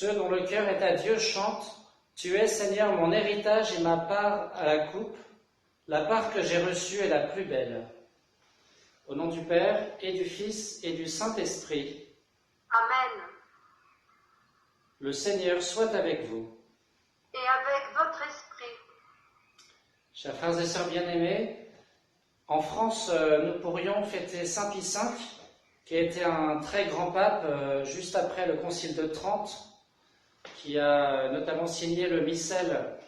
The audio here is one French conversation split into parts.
Ceux dont le cœur est à Dieu chantent « Tu es, Seigneur, mon héritage et ma part à la coupe. La part que j'ai reçue est la plus belle. » Au nom du Père et du Fils et du Saint-Esprit. Amen. Le Seigneur soit avec vous. Et avec votre esprit. Chers frères et sœurs bien-aimés, en France, nous pourrions fêter Saint Pie V, qui a été un très grand pape juste après le Concile de Trente, qui a notamment signé le missel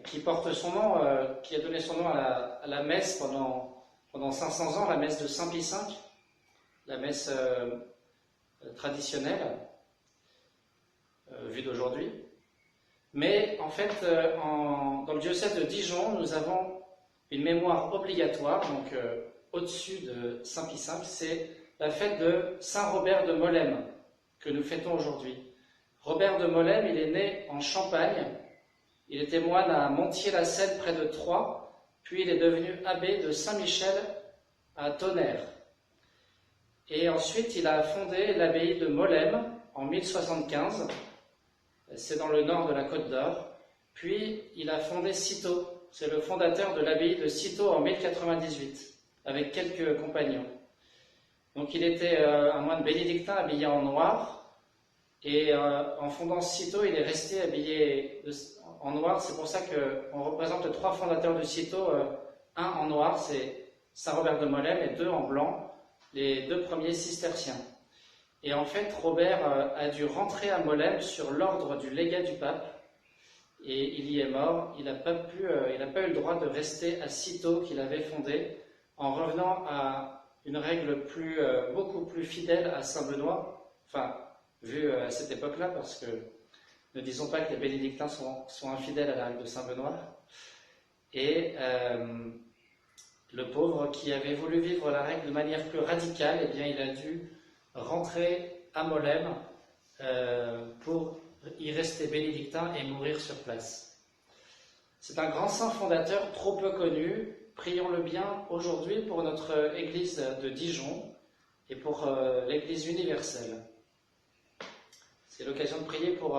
qui porte son nom, qui a donné son nom à la messe pendant 500 ans, la messe de Saint Pie V, la messe traditionnelle, vue d'aujourd'hui. Mais en fait, dans le diocèse de Dijon, nous avons une mémoire obligatoire, donc au-dessus de Saint Pie V, c'est la fête de Saint Robert de Molesme, que nous fêtons aujourd'hui. Robert de Molesme, il est né en Champagne, il était moine à Montier-la-Selle près de Troyes, puis il est devenu abbé de Saint-Michel à Tonnerre. Et ensuite, il a fondé l'abbaye de Molesme en 1075, c'est dans le nord de la Côte d'Or. Puis, il a fondé Cîteaux, c'est le fondateur de l'abbaye de Cîteaux en 1098, avec quelques compagnons. Donc, il était un moine bénédictin habillé en noir, et en fondant Cîteaux, il est resté habillé en noir. C'est pour ça qu'on représente les trois fondateurs de Cîteaux, un en noir, c'est Saint Robert de Molesme, et deux en blanc, les deux premiers cisterciens. Et en fait, Robert a dû rentrer à Molesme sur l'ordre du légat du pape, et il y est mort. Il n'a pas eu le droit de rester à Cîteaux qu'il avait fondé, en revenant à une règle beaucoup plus fidèle à Saint Benoît, enfin, vu à cette époque-là, parce que ne disons pas que les bénédictins sont infidèles à la règle de Saint Benoît. Et le pauvre qui avait voulu vivre la règle de manière plus radicale, eh bien, il a dû rentrer à Molesme pour y rester bénédictin et mourir sur place. C'est un grand saint fondateur trop peu connu. Prions-le bien aujourd'hui pour notre église de Dijon et pour l'église universelle. C'est l'occasion de prier pour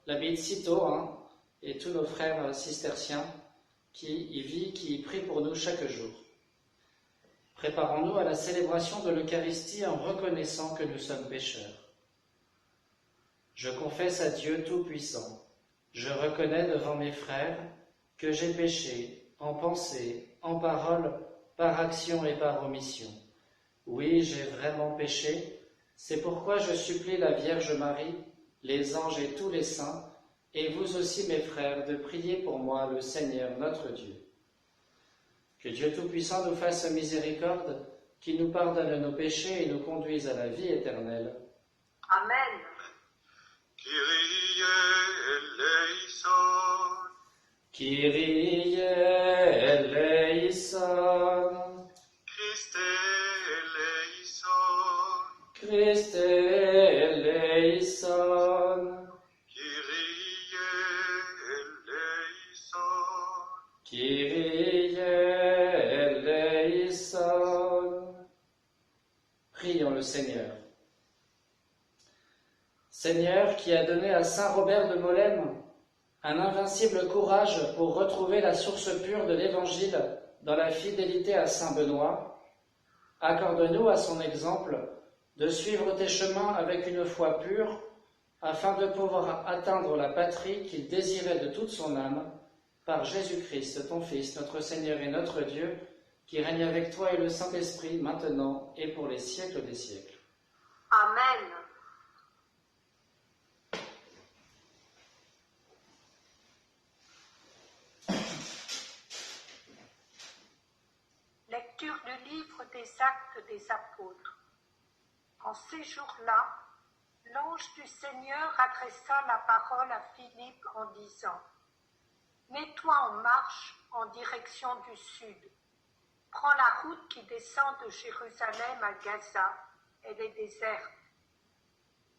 l'abbaye de Cîteaux et tous nos frères cisterciens qui y vivent, qui y prient pour nous chaque jour. Préparons-nous à la célébration de l'Eucharistie en reconnaissant que nous sommes pécheurs. Je confesse à Dieu Tout-Puissant, je reconnais devant mes frères que j'ai péché en pensée, en parole, par action et par omission. Oui, j'ai vraiment péché, c'est pourquoi je supplie la Vierge Marie, les anges et tous les saints, et vous aussi mes frères, de prier pour moi le Seigneur notre Dieu. Que Dieu Tout-Puissant nous fasse miséricorde, qu'il nous pardonne nos péchés et nous conduise à la vie éternelle. Amen. Kyrie eleison. Kyrie eleison. Christe eleison. Christe eleison. Kyrie eleison. Kyrie eleison. Prions le Seigneur. Seigneur, qui a donné à Saint Robert de Molesme un invincible courage pour retrouver la source pure de l'Évangile dans la fidélité à Saint Benoît, accorde-nous à son exemple de suivre tes chemins avec une foi pure, afin de pouvoir atteindre la patrie qu'il désirait de toute son âme, par Jésus-Christ, ton Fils, notre Seigneur et notre Dieu, qui règne avec toi et le Saint-Esprit, maintenant et pour les siècles des siècles. Amen. Lecture du livre des Actes des Apôtres. En ces jours-là, l'ange du Seigneur adressa la parole à Philippe en disant : « Mets-toi en marche en direction du sud. Prends la route qui descend de Jérusalem à Gaza. Elle est déserte. »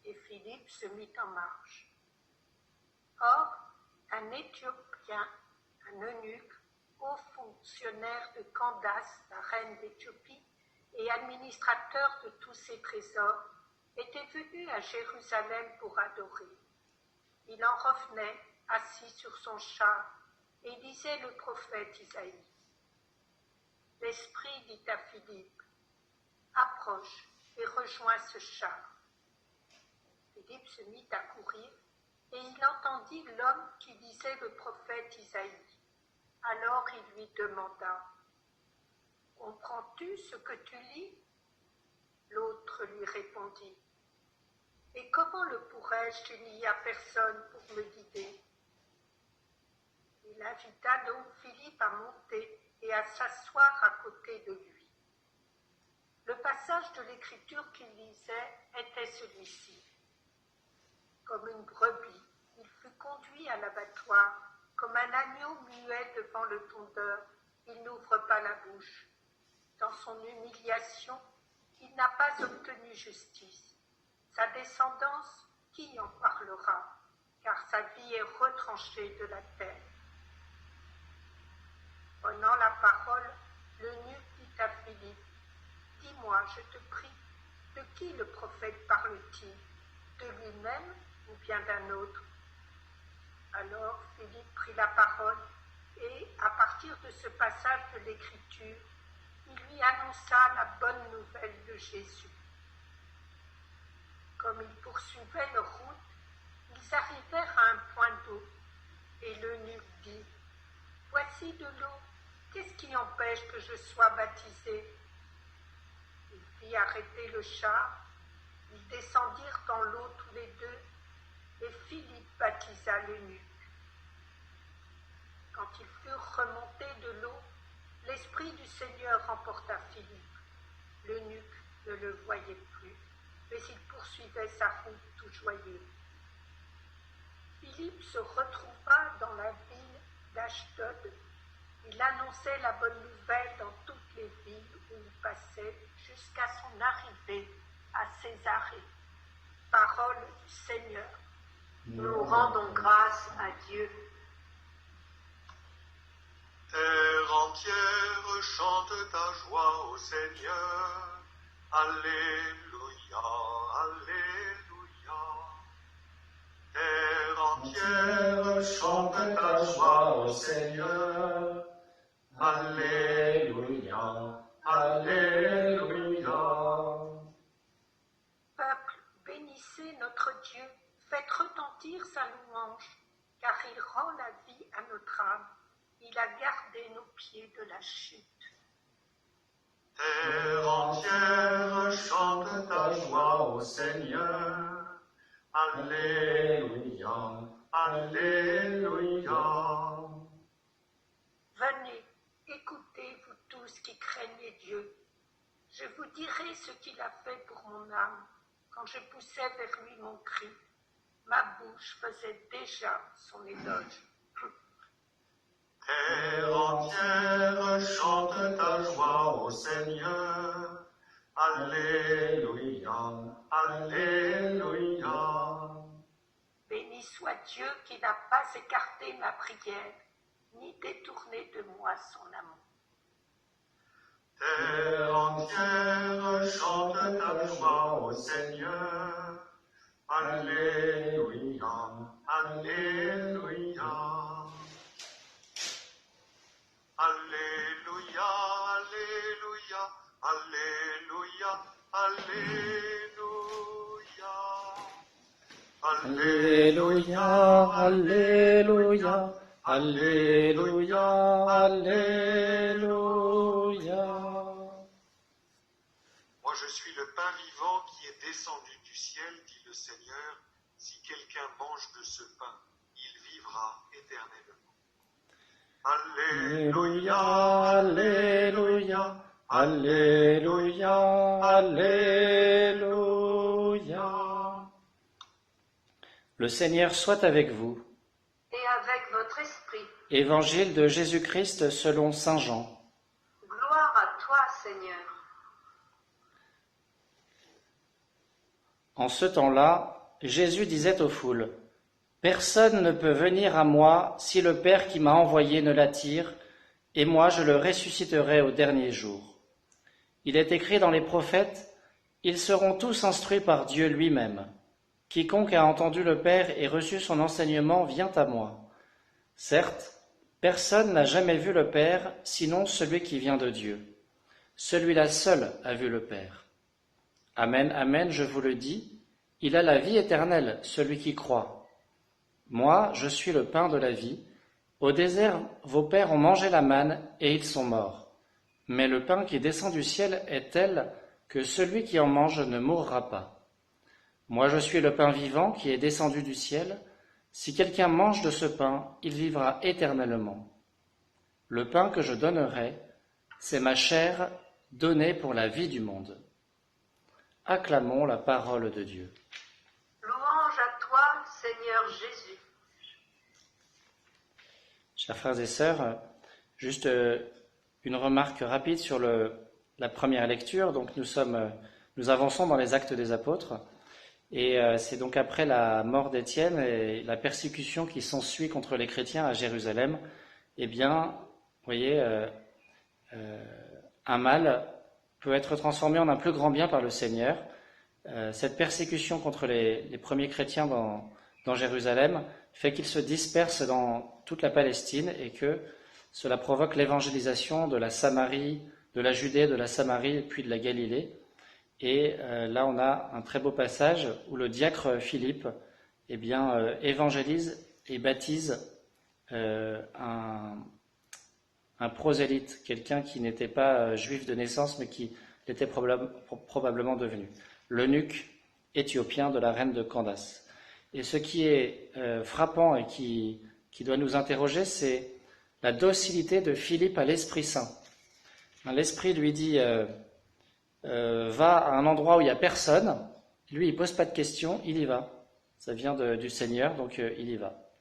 Et Philippe se mit en marche. Or, un Éthiopien, un eunuque, haut fonctionnaire de Candace, la reine d'Éthiopie, et administrateur de tous ses trésors, était venu à Jérusalem pour adorer. Il en revenait, assis sur son char, et lisait le prophète Isaïe. L'Esprit dit à Philippe, « Approche et rejoins ce char. » Philippe se mit à courir, et il entendit l'homme qui lisait le prophète Isaïe. Alors il lui demanda, « Comprends-tu ce que tu lis ?» L'autre lui répondit, « Et comment le pourrais-je s'il n'y a personne pour me guider ?» Il invita donc Philippe à monter et à s'asseoir à côté de lui. Le passage de l'Écriture qu'il lisait était celui-ci. Comme une brebis, il fut conduit à l'abattoir, comme un agneau muet devant le tondeur, il n'ouvre pas la bouche. Dans son humiliation, il n'a pas obtenu justice. Sa descendance, qui en parlera, car sa vie est retranchée de la terre. Prenant la parole, l'eunuque dit à Philippe, « Dis-moi, je te prie, de qui le prophète parle-t-il? De lui-même ou bien d'un autre ?» Alors Philippe prit la parole et, à partir de ce passage de l'Écriture, il lui annonça la bonne nouvelle de Jésus. Comme ils poursuivaient leur route, ils arrivèrent à un point d'eau, et l'eunuque dit, « Voici de l'eau, qu'est-ce qui empêche que je sois baptisé ?» Il fit arrêter le char, ils descendirent dans l'eau tous les deux, et Philippe baptisa l'eunuque. Quand ils furent remontés de l'eau, l'Esprit du Seigneur emporta Philippe. L'eunuque ne le voyait plus, mais il poursuivait sa route tout joyeux. Philippe se retrouva dans la ville d'Ashdod. Il annonçait la bonne nouvelle dans toutes les villes où il passait jusqu'à son arrivée à Césarée. Parole du Seigneur. Nous rendons grâce à Dieu. Terre entière chante ta joie au Seigneur. Alléluia, Alléluia. Terre entière chante ta joie au Seigneur. Alléluia, Alléluia. Peuple, bénissez notre Dieu, faites retentir sa louange, car il rend la vie à notre âme. Il a gardé nos pieds de la chute. Terre entière chante ta joie au Seigneur. Alléluia, Alléluia. Venez, écoutez, vous tous qui craignez Dieu. Je vous dirai ce qu'il a fait pour mon âme. Quand je poussais vers lui mon cri, ma bouche faisait déjà son éloge. Terre entière chante ta joie au Seigneur. Alléluia, Alléluia. Béni soit Dieu qui n'a pas écarté ma prière, ni détourné de moi son amour. Terre entière chante ta joie au Seigneur. Alléluia, Alléluia. Alléluia, Alléluia, Alléluia. Alléluia, Alléluia, Alléluia. Moi je suis le pain vivant qui est descendu du ciel, dit le Seigneur. Si quelqu'un mange de ce pain, il vivra éternellement. Alléluia, Alléluia, Alléluia, Alléluia. Le Seigneur soit avec vous. Et avec votre esprit. Évangile de Jésus-Christ selon saint Jean. Gloire à toi, Seigneur. En ce temps-là, Jésus disait aux foules, « Personne ne peut venir à moi si le Père qui m'a envoyé ne l'attire, et moi je le ressusciterai au dernier jour. Il est écrit dans les prophètes, « Ils seront tous instruits par Dieu lui-même. » Quiconque a entendu le Père et reçu son enseignement vient à moi. Certes, personne n'a jamais vu le Père, sinon celui qui vient de Dieu. Celui-là seul a vu le Père. Amen, amen, je vous le dis, il a la vie éternelle, celui qui croit. Moi, je suis le pain de la vie. Au désert, vos pères ont mangé la manne et ils sont morts. Mais le pain qui descend du ciel est tel que celui qui en mange ne mourra pas. Moi, je suis le pain vivant qui est descendu du ciel. Si quelqu'un mange de ce pain, il vivra éternellement. Le pain que je donnerai, c'est ma chair donnée pour la vie du monde. Acclamons la parole de Dieu. Louange à toi, Seigneur Jésus. Chers frères et sœurs, juste une remarque rapide sur la première lecture. Donc nous avançons dans les Actes des Apôtres, et c'est donc après la mort d'Étienne et la persécution qui s'ensuit contre les chrétiens à Jérusalem. Eh bien, vous voyez, un mal peut être transformé en un plus grand bien par le Seigneur. Cette persécution contre les premiers chrétiens dans Jérusalem fait qu'ils se dispersent dans toute la Palestine et que cela provoque l'évangélisation de la Samarie, de la Judée, de la Samarie, puis de la Galilée. Et là, on a un très beau passage où le diacre Philippe évangélise et baptise un prosélyte, quelqu'un qui n'était pas juif de naissance, mais qui l'était probablement devenu, l'eunuque éthiopien de la reine de Candace. Et ce qui est frappant et qui doit nous interroger, c'est la docilité de Philippe à l'Esprit Saint. L'Esprit lui dit va à un endroit où il n'y a personne. Lui, il ne pose pas de questions, il y va. Ça vient du Seigneur, donc il y va.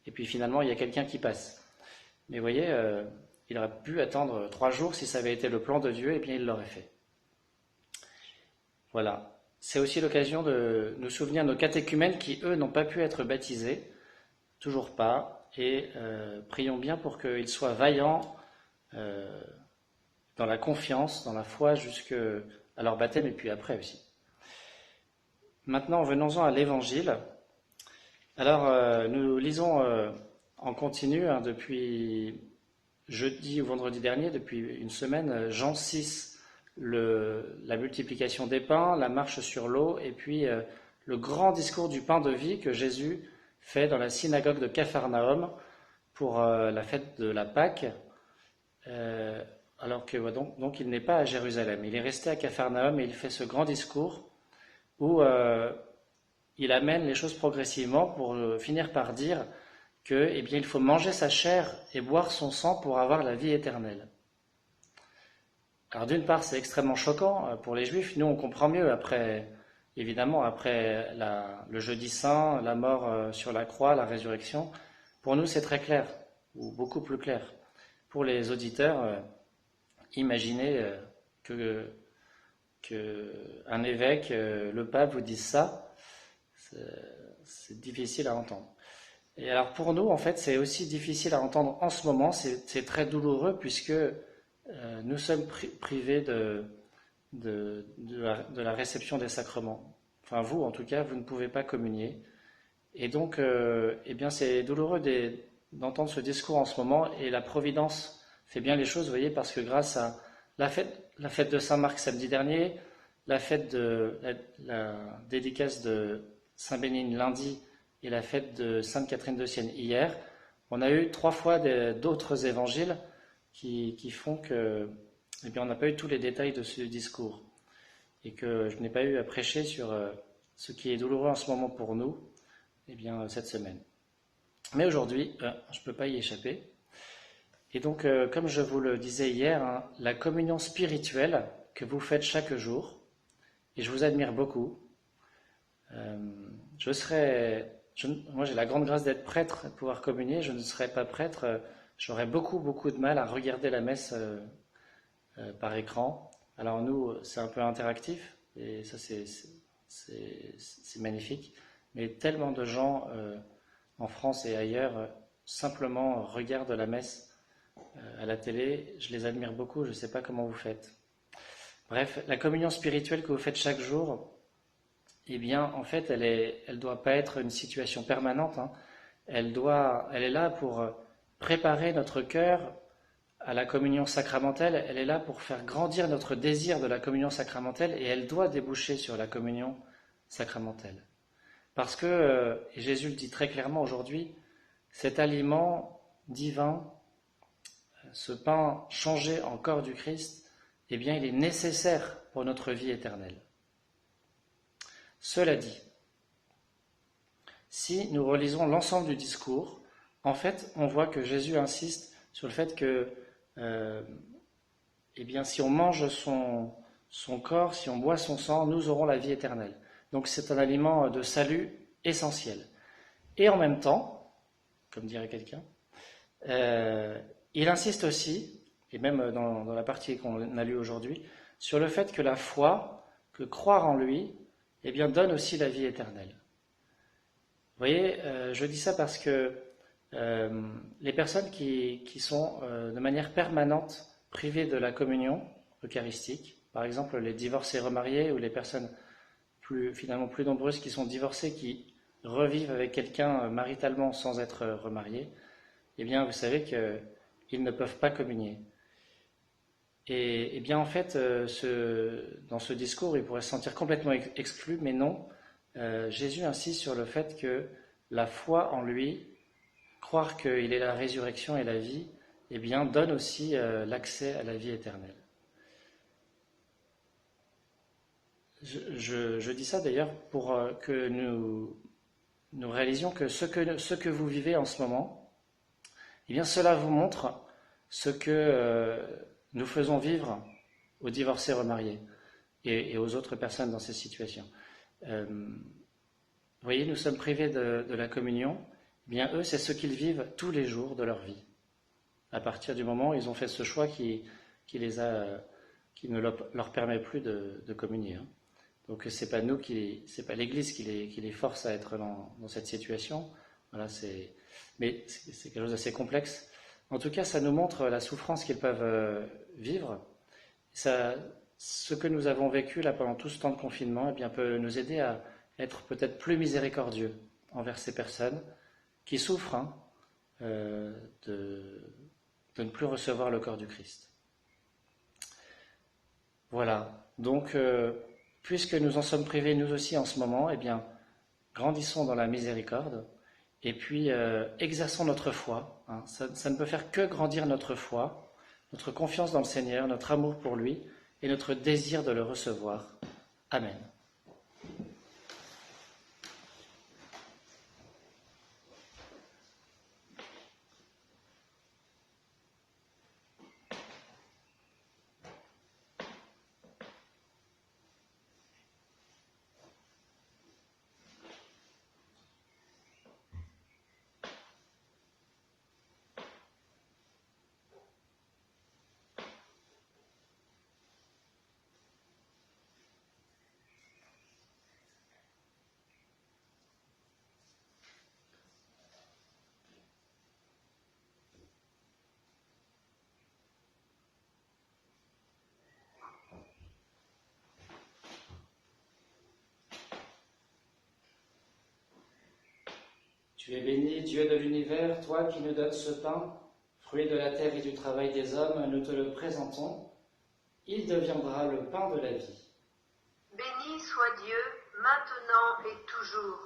Et puis finalement, il y a quelqu'un qui passe. Mais vous voyez, il aurait pu attendre 3 jours. Si ça avait été le plan de Dieu, eh bien il l'aurait fait. Voilà. C'est aussi l'occasion de nous souvenir de nos catéchumènes qui, eux, n'ont pas pu être baptisés, toujours pas, et prions bien pour qu'ils soient vaillants dans la confiance, dans la foi, jusqu'à leur baptême et puis après aussi. Maintenant, venons-en à l'Évangile. Alors, nous lisons en continu, depuis jeudi ou vendredi dernier, depuis une semaine, Jean 6, la multiplication des pains, la marche sur l'eau, et puis le grand discours du pain de vie que Jésus fait dans la synagogue de Capharnaüm pour la fête de la Pâque, alors que donc il n'est pas à Jérusalem. Il est resté à Capharnaüm et il fait ce grand discours où il amène les choses progressivement pour finir par dire que, eh bien, il faut manger sa chair et boire son sang pour avoir la vie éternelle. Alors d'une part, c'est extrêmement choquant pour les Juifs. Nous, on comprend mieux après le jeudi saint, la mort sur la croix, la résurrection. Pour nous, c'est très clair, ou beaucoup plus clair. Pour les auditeurs, imaginez que un évêque, le pape, vous dise ça, c'est difficile à entendre. Et alors pour nous, en fait, c'est aussi difficile à entendre en ce moment. C'est très douloureux puisque nous sommes privés de la réception des sacrements. Enfin, vous, en tout cas, vous ne pouvez pas communier. Et donc, eh bien, c'est douloureux d'entendre ce discours en ce moment. Et la Providence fait bien les choses, vous voyez, parce que grâce à la fête de Saint-Marc samedi dernier, la fête de la dédicace de Saint-Bénigne lundi et la fête de Sainte Catherine de Sienne hier, on a eu 3 fois d'autres évangiles qui font que, eh bien, on n'a pas eu tous les détails de ce discours et que je n'ai pas eu à prêcher sur ce qui est douloureux en ce moment pour nous, eh bien, cette semaine. Mais aujourd'hui, je ne peux pas y échapper. Et donc, comme je vous le disais hier, la communion spirituelle que vous faites chaque jour, et je vous admire beaucoup, moi j'ai la grande grâce d'être prêtre, de pouvoir communier, je ne serais pas prêtre, j'aurais beaucoup de mal à regarder la messe par écran. Alors nous, c'est un peu interactif, et ça c'est magnifique, mais tellement de gens en France et ailleurs simplement regardent la messe à la télé, je les admire beaucoup, je ne sais pas comment vous faites. Bref, la communion spirituelle que vous faites chaque jour, eh bien, en fait, elle doit pas être une situation permanente, hein. Elle est là pour préparer notre cœur à la communion sacramentelle. Elle est là pour faire grandir notre désir de la communion sacramentelle et elle doit déboucher sur la communion sacramentelle. Parce que, et Jésus le dit très clairement aujourd'hui, cet aliment divin, ce pain changé en corps du Christ, eh bien, il est nécessaire pour notre vie éternelle. Cela dit, si nous relisons l'ensemble du discours, en fait, on voit que Jésus insiste sur le fait que, eh bien, si on mange son corps, si on boit son sang, nous aurons la vie éternelle. Donc c'est un aliment de salut essentiel. Et en même temps, comme dirait quelqu'un, il insiste aussi, et même dans la partie qu'on a lue aujourd'hui, sur le fait que la foi, que croire en lui, eh bien, donne aussi la vie éternelle. Vous voyez, je dis ça parce que les personnes qui sont de manière permanente privées de la communion eucharistique, par exemple les divorcés remariés ou les personnes finalement plus nombreuses qui sont divorcées, qui revivent avec quelqu'un maritalement sans être remariés, eh bien, vous savez qu'ils ne peuvent pas communier. Et bien, en fait, dans ce discours, ils pourraient se sentir complètement exclus, mais non. Jésus insiste sur le fait que la foi en lui, croire qu'il est la résurrection et la vie, eh bien, donne aussi l'accès à la vie éternelle. Je dis ça d'ailleurs pour que nous réalisions que ce que vous vivez en ce moment, eh bien, cela vous montre ce que nous faisons vivre aux divorcés remariés et aux autres personnes dans ces situations. Vous voyez, nous sommes privés de la communion. Eh bien, eux, c'est ce qu'ils vivent tous les jours de leur vie. À partir du moment où ils ont fait ce choix qui ne leur permet plus de communier. Hein. Donc, c'est pas l'Église qui les force à être dans cette situation. Voilà, mais c'est quelque chose d'assez complexe. En tout cas, ça nous montre la souffrance qu'ils peuvent vivre. Ce que nous avons vécu là pendant tout ce temps de confinement, eh bien, peut nous aider à être peut-être plus miséricordieux envers ces personnes qui souffrent de ne plus recevoir le corps du Christ. Voilà. Donc, puisque nous en sommes privés nous aussi en ce moment, eh bien, grandissons dans la miséricorde et puis exerçons notre foi. Hein. Ça ne peut faire que grandir notre foi, notre confiance dans le Seigneur, notre amour pour lui et notre désir de le recevoir. Amen. Tu es béni, Dieu de l'univers, toi qui nous donnes ce pain, fruit de la terre et du travail des hommes, nous te le présentons. Il deviendra le pain de la vie. Béni soit Dieu, maintenant et toujours.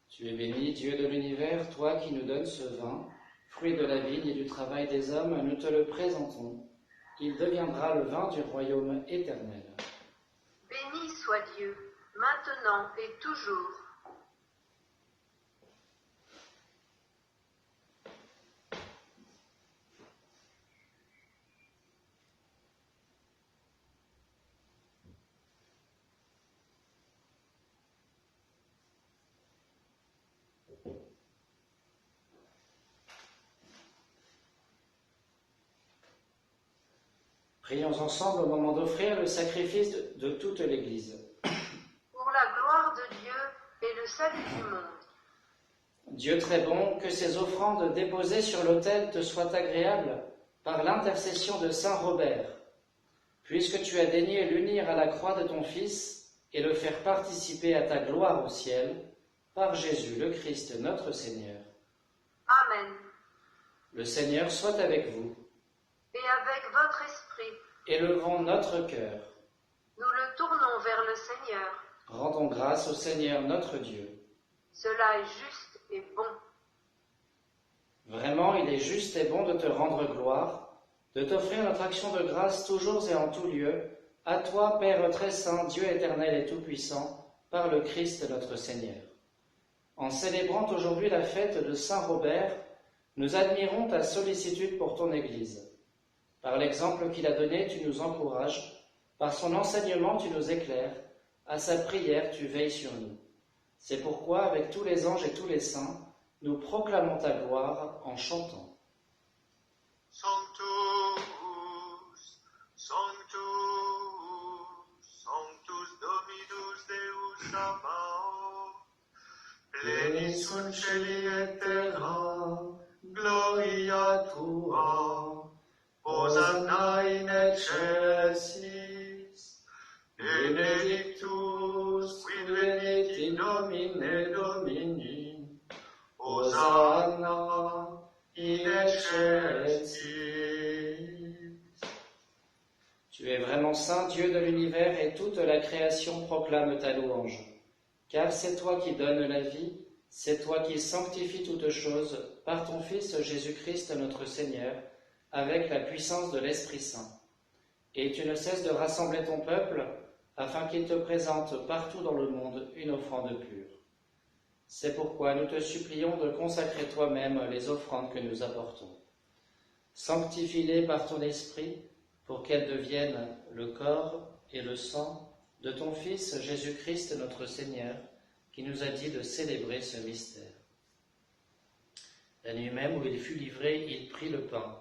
Tu es béni, Dieu de l'univers, toi qui nous donnes ce vin, fruit de la vigne et du travail des hommes, nous te le présentons. Il deviendra le vin du royaume éternel. Béni soit Dieu, maintenant et toujours. Prions ensemble au moment d'offrir le sacrifice de toute l'Église. salut du monde. Dieu très bon, que ces offrandes déposées sur l'autel te soient agréables par l'intercession de saint Robert, puisque tu as daigné l'unir à la croix de ton Fils et le faire participer à ta gloire au ciel, par Jésus le Christ notre Seigneur. Amen. Le Seigneur soit avec vous. Et avec votre esprit, Élevons notre cœur. nous le tournons vers le Seigneur. Rendons grâce au Seigneur notre Dieu. Cela est juste et bon. Vraiment, il est juste et bon de te rendre gloire, de t'offrir notre action de grâce toujours et en tout lieu, à toi, Père très saint, Dieu éternel et tout-puissant, par le Christ notre Seigneur. En célébrant aujourd'hui la fête de Saint Robert, nous admirons ta sollicitude pour ton Église. Par l'exemple qu'il a donné, tu nous encourages, par son enseignement, tu nous éclaires, à sa prière, tu veilles sur nous. C'est pourquoi, avec tous les anges et tous les saints, nous proclamons ta gloire en chantant. Sanctus, Sanctus, Sanctus Dominus Deus Sabaoth, plenis sunt celi et terra, gloria tua, Hosanna in excelsis, benedictus qui venit in nomine Domini, Hosanna in excelsis. Tu es vraiment saint, Dieu de l'univers, et toute la création proclame ta louange. Car c'est toi qui donnes la vie, c'est toi qui sanctifies toutes choses par ton Fils Jésus-Christ notre Seigneur, avec la puissance de l'Esprit Saint. Et tu ne cesses de rassembler ton peuple, afin qu'il te présente partout dans le monde une offrande pure. C'est pourquoi nous te supplions de consacrer toi-même les offrandes que nous apportons. Sanctifie-les par ton Esprit, pour qu'elles deviennent le corps et le sang de ton Fils Jésus-Christ notre Seigneur, qui nous a dit de célébrer ce mystère. La nuit même où il fut livré, il prit le pain.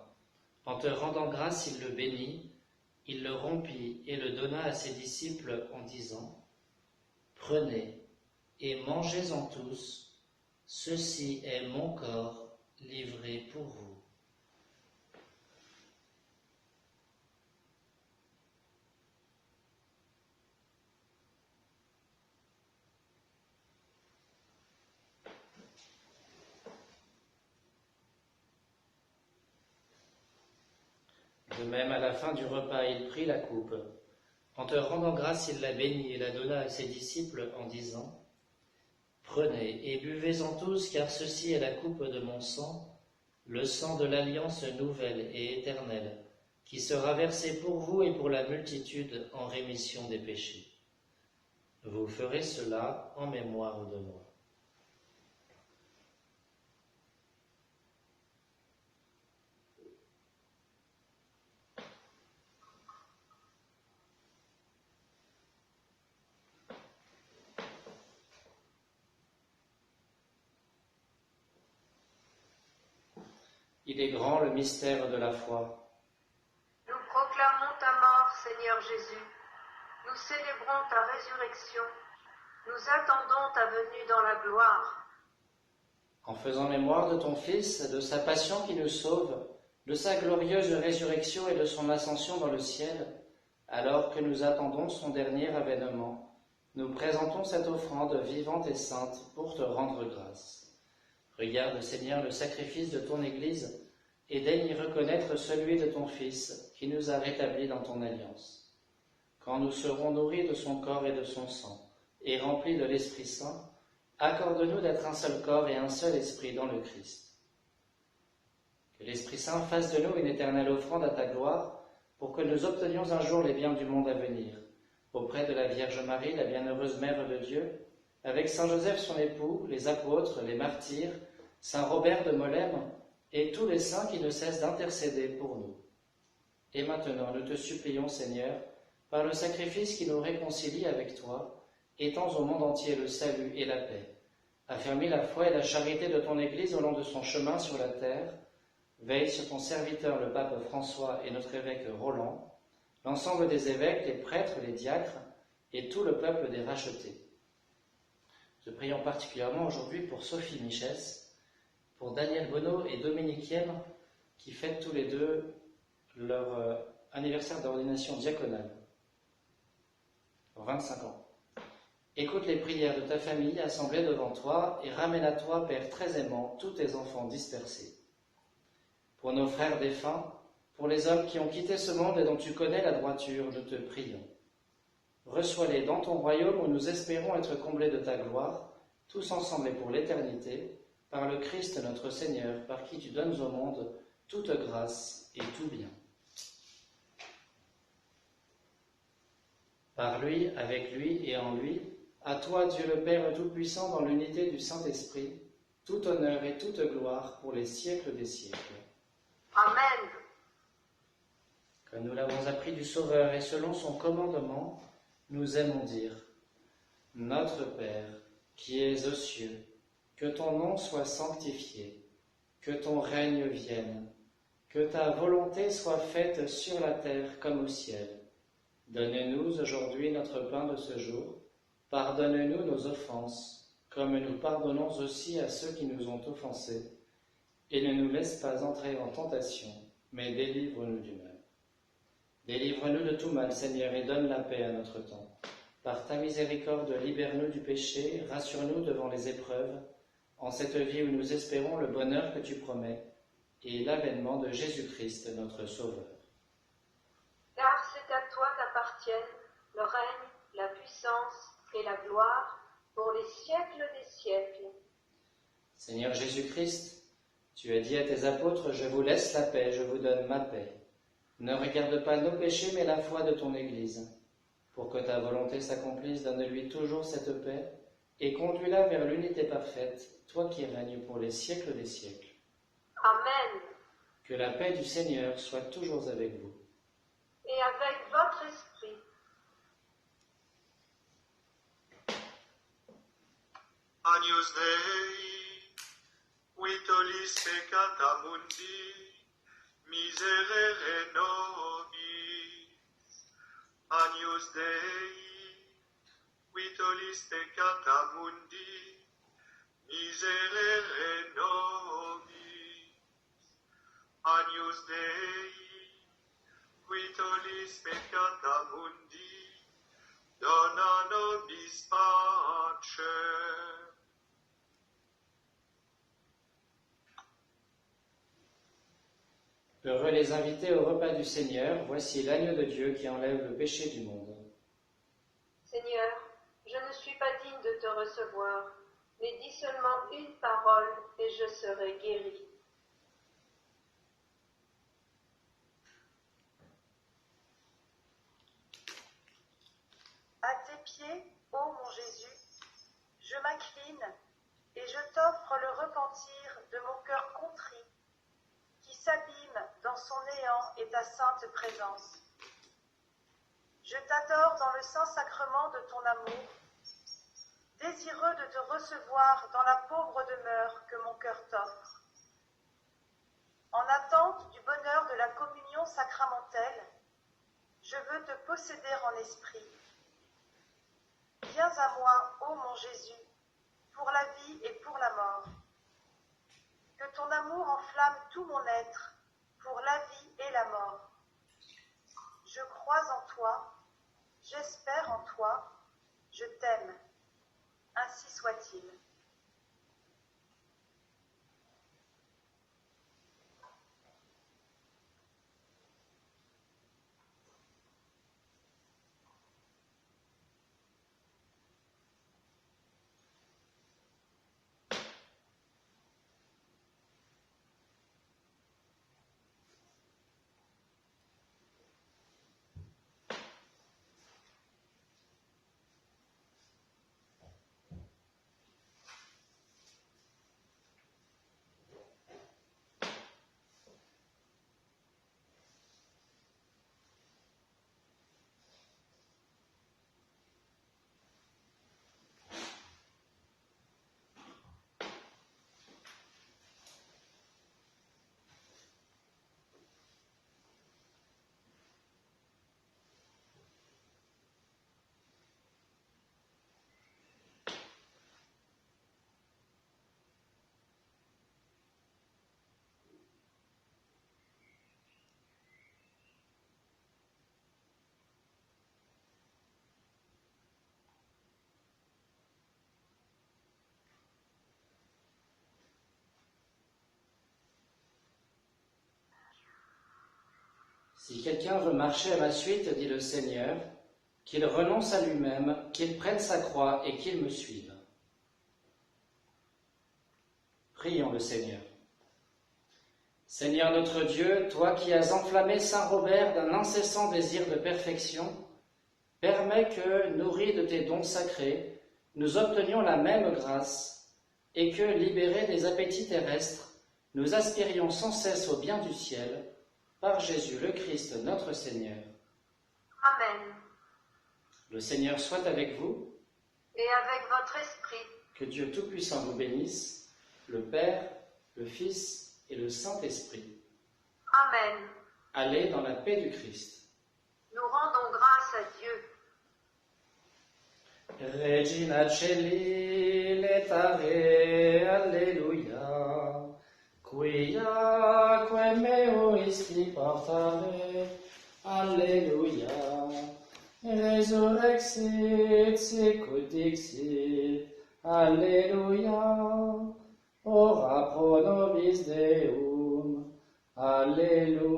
En te rendant grâce, il le bénit, il le rompit et le donna à ses disciples en disant : « Prenez et mangez-en tous, ceci est mon corps livré pour vous. » De même, à la fin du repas, il prit la coupe. En te rendant grâce, il la bénit et la donna à ses disciples en disant : « Prenez et buvez-en tous, car ceci est la coupe de mon sang, le sang de l'alliance nouvelle et éternelle, qui sera versé pour vous et pour la multitude en rémission des péchés. Vous ferez cela en mémoire de moi. » Il est grand le mystère de la foi. Nous proclamons ta mort, Seigneur Jésus. Nous célébrons ta résurrection. Nous attendons ta venue dans la gloire. En faisant mémoire de ton Fils, de sa passion qui nous sauve, de sa glorieuse résurrection et de son ascension dans le ciel, alors que nous attendons son dernier avènement, nous présentons cette offrande vivante et sainte pour te rendre grâce. Regarde, Seigneur, le sacrifice de ton Église et daigne y reconnaître celui de ton Fils qui nous a rétablis dans ton alliance. Quand nous serons nourris de son corps et de son sang et remplis de l'Esprit Saint, accorde-nous d'être un seul corps et un seul esprit dans le Christ. Que l'Esprit Saint fasse de nous une éternelle offrande à ta gloire pour que nous obtenions un jour les biens du monde à venir, auprès de la Vierge Marie, la bienheureuse Mère de Dieu, avec Saint Joseph son époux, les apôtres, les martyrs, Saint Robert de Molène et tous les saints qui ne cessent d'intercéder pour nous. Et maintenant, nous te supplions, Seigneur, par le sacrifice qui nous réconcilie avec toi, étends au monde entier le salut et la paix. Affermis la foi et la charité de ton Église au long de son chemin sur la terre. Veille sur ton serviteur, le pape François, et notre évêque Roland, l'ensemble des évêques, les prêtres, les diacres, et tout le peuple des rachetés. Te prions particulièrement aujourd'hui pour Sophie Michès, pour Daniel Bonneau et Dominique Yem, qui fêtent tous les deux leur anniversaire d'ordination diaconale, pour 25 ans. Écoute les prières de ta famille assemblée devant toi et ramène à toi, Père très aimant, tous tes enfants dispersés. Pour nos frères défunts, pour les hommes qui ont quitté ce monde et dont tu connais la droiture, nous te prions. Reçois-les dans ton royaume où nous espérons être comblés de ta gloire, tous ensemble et pour l'éternité, par le Christ notre Seigneur, par qui tu donnes au monde toute grâce et tout bien. Par lui, avec lui et en lui, à toi, Dieu le Père Tout-Puissant, dans l'unité du Saint-Esprit, tout honneur et toute gloire pour les siècles des siècles. Amen. Comme nous l'avons appris du Sauveur et selon son commandement, nous aimons dire « Notre Père, qui es aux cieux, que ton nom soit sanctifié, que ton règne vienne, que ta volonté soit faite sur la terre comme au ciel. Donne-nous aujourd'hui notre pain de ce jour. Pardonne-nous nos offenses, comme nous pardonnons aussi à ceux qui nous ont offensés. Et ne nous laisse pas entrer en tentation, mais délivre-nous du mal. Délivre-nous de tout mal, Seigneur, et donne la paix à notre temps. Par ta miséricorde, libère-nous du péché, rassure-nous devant les épreuves, en cette vie où nous espérons le bonheur que tu promets, et l'avènement de Jésus-Christ, notre Sauveur. Car c'est à toi qu'appartiennent le règne, la puissance et la gloire pour les siècles des siècles. Seigneur Jésus-Christ, tu as dit à tes apôtres, « Je vous laisse la paix, je vous donne ma paix. » Ne regarde pas nos péchés, mais la foi de ton Église. Pour que ta volonté s'accomplisse, donne-lui toujours cette paix et conduis-la vers l'unité parfaite, toi qui règnes pour les siècles des siècles. Amen. Que la paix du Seigneur soit toujours avec vous. Et avec votre esprit. Agnus Dei, qui tollis peccata mundi, miserere nobis. Agnus Dei, qui tollis peccata mundi, miserere nobis. Agnus Dei, qui tollis peccata mundi, dona nobis pace. Heureux les invités au repas du Seigneur, voici l'agneau de Dieu qui enlève le péché du monde. Seigneur, je ne suis pas digne de te recevoir, mais dis seulement une parole et je serai guéri. À tes pieds, ô mon Jésus, je m'incline et je t'offre le repentir de mon cœur contrit, qui s'abîme dans son néant et ta sainte présence. Je t'adore dans le saint sacrement de ton amour, désireux de te recevoir dans la pauvre demeure que mon cœur t'offre. En attente du bonheur de la communion sacramentelle, je veux te posséder en esprit. Viens à moi, ô mon Jésus, pour la vie et pour la mort. Que ton amour enflamme tout mon être, pour la vie et la mort. Je crois en toi, j'espère en toi, je t'aime. Ainsi soit-il. Si quelqu'un veut marcher à ma suite, dit le Seigneur, qu'il renonce à lui-même, qu'il prenne sa croix et qu'il me suive. Prions le Seigneur. Seigneur notre Dieu, toi qui as enflammé Saint Robert d'un incessant désir de perfection, permets que, nourris de tes dons sacrés, nous obtenions la même grâce et que, libérés des appétits terrestres, nous aspirions sans cesse au bien du ciel, par Jésus le Christ notre Seigneur. Amen. Le Seigneur soit avec vous. Et avec votre esprit. Que Dieu Tout-Puissant vous bénisse, le Père, le Fils et le Saint-Esprit. Amen. Allez dans la paix du Christ. Nous rendons grâce à Dieu. Regina Celi letare, Alleluia. Quia meo isti portare, Alleluia. Resurrexit sicut dixit, Alleluia. Ora pro nobis Deum, Alleluia.